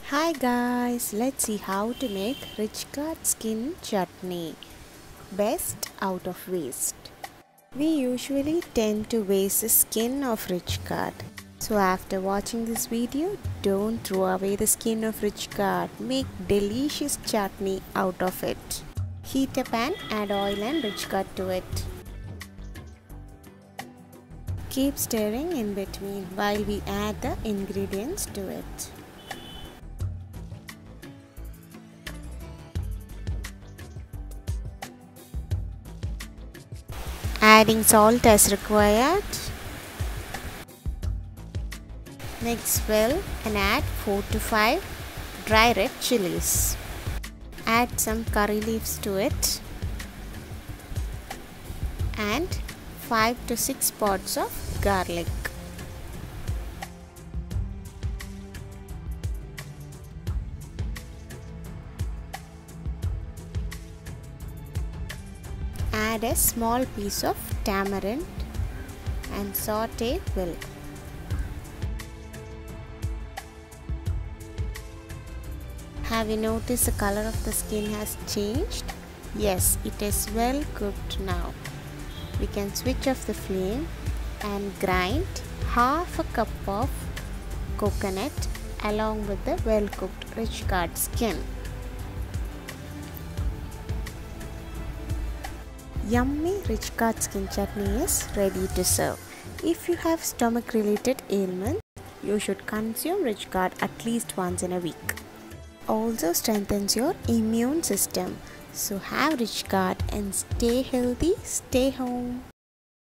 Hi guys, let's see how to make rich gourd skin chutney. Best out of waste. We usually tend to waste the skin of rich gourd. So after watching this video, don't throw away the skin of rich gourd. Make delicious chutney out of it. Heat a pan, add oil and rich gourd to it. Keep stirring in between while we add the ingredients to it. Adding salt as required. Mix well and add 4 to 5 dry red chilies. Add some curry leaves to it and 5 to 6 pods of garlic. Add a small piece of tamarind and saute well. Have you noticed the color of the skin has changed? Yes, it is well cooked now. We can switch off the flame and grind half a cup of coconut along with the well cooked rich gourd skin. Yummy rich gourd skin chutney is ready to serve. If you have stomach related ailments, you should consume rich gourd at least once in a week. Also strengthens your immune system. So have rich gourd and stay healthy, stay home.